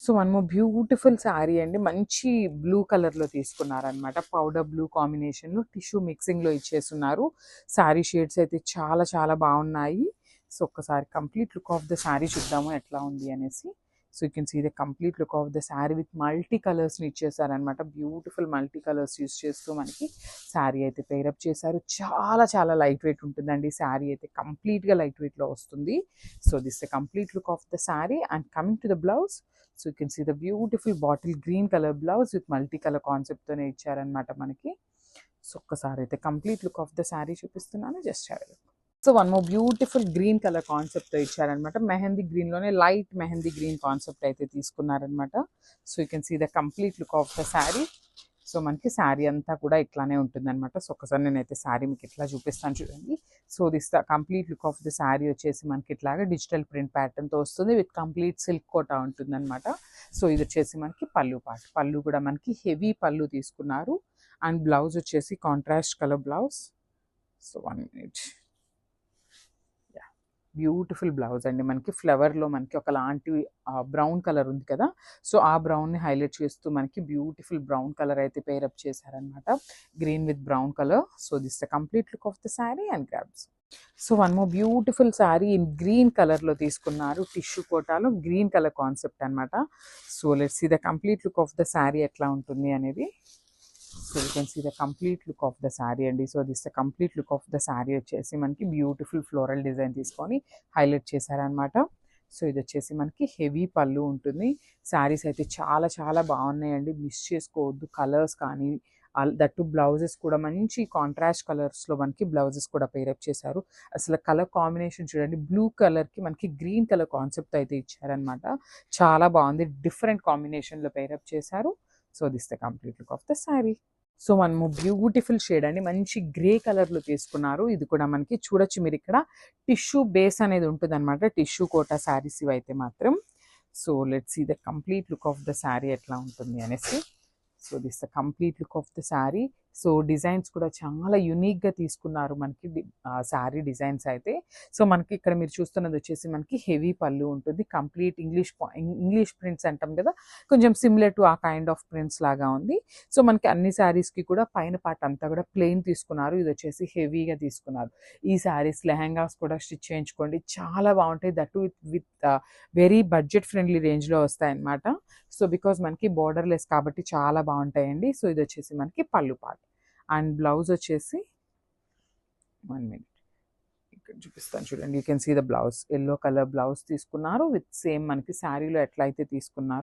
So one more beautiful sari అండి, మంచి blue కలర్లో తీసుకున్నారనమాట. పౌడర్ బ్లూ కాంబినేషన్లో టిష్యూ మిక్సింగ్లో ఇచ్చేస్తున్నారు. శారీ షేడ్స్ అయితే చాలా చాలా బాగున్నాయి. సో ఒక్కసారి complete look of the sari చూద్దాము ఎట్లా ఉంది అనేసి. So you can see the complete look of the sari with multi కలర్స్ని ఇచ్చేసారనమాట. బ్యూటిఫుల్ మల్టీ కలర్స్ యూస్ చేస్తూ మనకి శారీ అయితే పేరప్ చేశారు. చాలా చాలా లైట్ వెయిట్ ఉంటుందండి శారీ అయితే, కంప్లీట్గా లైట్ వెయిట్లో వస్తుంది. So this the complete look of the sari. And coming to the blouse, so you can see the beautiful bottle green colour blouse with multi colour కాన్సెప్ట్తోనే ఇచ్చారనమాట మనకి. సో ఒక్కసారి అయితే complete look of the sari చూపిస్తున్నాను, just have a look. So one more beautiful green colour కాన్సెప్ట్తో ఇచ్చారనమాట. మెహందీ గ్రీన్లోనే light mehndi green concept అయితే తీసుకున్నారనమాట. So you can see the complete look of the sari. So మనకి శారీ అంతా కూడా ఇట్లానే ఉంటుందన్నమాట. సో ఒకసారి నేనైతే శారీ మీకు ఇట్లా చూపిస్తాను చూడండి. So this the complete look of the sari వచ్చేసి మనకి ఇట్లాగా డిజిటల్ ప్రింట్ ప్యాటర్న్తో వస్తుంది విత్ కంప్లీట్ సిల్క్ కోటా ఉంటుందన్నమాట. సో ఇది వచ్చేసి మనకి పళ్ళు పార్ట్. పళ్ళు కూడా మనకి హెవీ పళ్ళు తీసుకున్నారు. అండ్ బ్లౌజ్ వచ్చేసి contrast colour blouse. So 1 minute. Beautiful blouse అండి, మనకి ఫ్లవర్లో మనకి ఒకలాంటి బ్రౌన్ కలర్ ఉంది కదా, సో ఆ బ్రౌన్ని హైలైట్ చేస్తూ మనకి బ్యూటిఫుల్ బ్రౌన్ కలర్ అయితే పేరప్ చేశారనమాట. Green with brown colour. So this the complete look of the sari and grabs. So one more beautiful sari in green కలర్లో తీసుకున్నారు. టిష్యూ కోటాలో గ్రీన్ కలర్ కాన్సెప్ట్ అనమాట. So let's see the complete look of the sari ఎట్లా ఉంటుంది అనేది. So you can see the complete look of the sari అండి. So this the complete look of the sari వచ్చేసి మనకి బ్యూటిఫుల్ ఫ్లోరల్ డిజైన్ తీసుకొని highlight చేశారనమాట. So ఇది వచ్చేసి మనకి హెవీ పళ్ళు ఉంటుంది. శారీస్ అయితే చాలా చాలా బాగున్నాయండి, మిస్ చేసుకోవద్దు. కలర్స్ కానీ దట్టు బ్లౌజెస్ కూడా మంచి కాంట్రాస్ట్ కలర్స్లో మనకి బ్లౌజెస్ కూడా పేరప్ చేశారు. అసలు కలర్ కాంబినేషన్ చూడండి, బ్లూ కలర్కి మనకి గ్రీన్ కలర్ కాన్సెప్ట్ అయితే ఇచ్చారనమాట. చాలా బాగుంది, డిఫరెంట్ కాంబినేషన్లో పేరప్ చేశారు. So this the complete look of the sari. So మనము బ్యూటిఫుల్ షేడ్ అండి, మంచి గ్రే కలర్లో తీసుకున్నారు. ఇది కూడా మనకి చూడొచ్చు మీరు ఇక్కడ టిష్యూ బేస్ అనేది ఉంటుంది అనమాట. టిష్యూ కోటా శారీస్ ఇవి అయితే మాత్రం. So let's see the complete look of the sari ఎట్లా ఉంటుంది అనేసి. So this the complete look of the sari. So designs కూడా చాలా యూనిక్గా తీసుకున్నారు మనకి శారీ డిజైన్స్ అయితే. సో మనకి ఇక్కడ మీరు చూస్తున్నది వచ్చేసి మనకి హెవీ పళ్ళు ఉంటుంది. కంప్లీట్ ఇంగ్లీష్ ప్రింట్స్ అంటాం కదా, కొంచెం సిమిలర్ టు ఆ కైండ్ ఆఫ్ ప్రింట్స్ లాగా ఉంది. సో మనకి అన్ని శారీస్కి కూడా పైన పార్ట్ అంతా కూడా ప్లెయిన్ తీసుకున్నారు. ఇది వచ్చేసి హెవీగా తీసుకున్నారు. ఈ శారీస్ లెహంగాస్ కూడా స్టిచ్ చేయించుకోండి, చాలా బాగుంటాయి. That with very budget friendly రేంజ్లో వస్తాయన్నమాట. సో బికాజ్ మనకి బోర్డర్లెస్ కాబట్టి చాలా బాగుంటాయండి. సో ఇది వచ్చేసి మనకి పళ్ళు పార్ట్. అండ్ బ్లౌజ్ వచ్చేసి 1 minute ఇక్కడ చూపిస్తాను చూడండి. You can see the blouse. Yellow colour blouse తీసుకున్నారు విత్ సేమ్ మనకి శారీలో ఎట్లయితే తీసుకున్నారు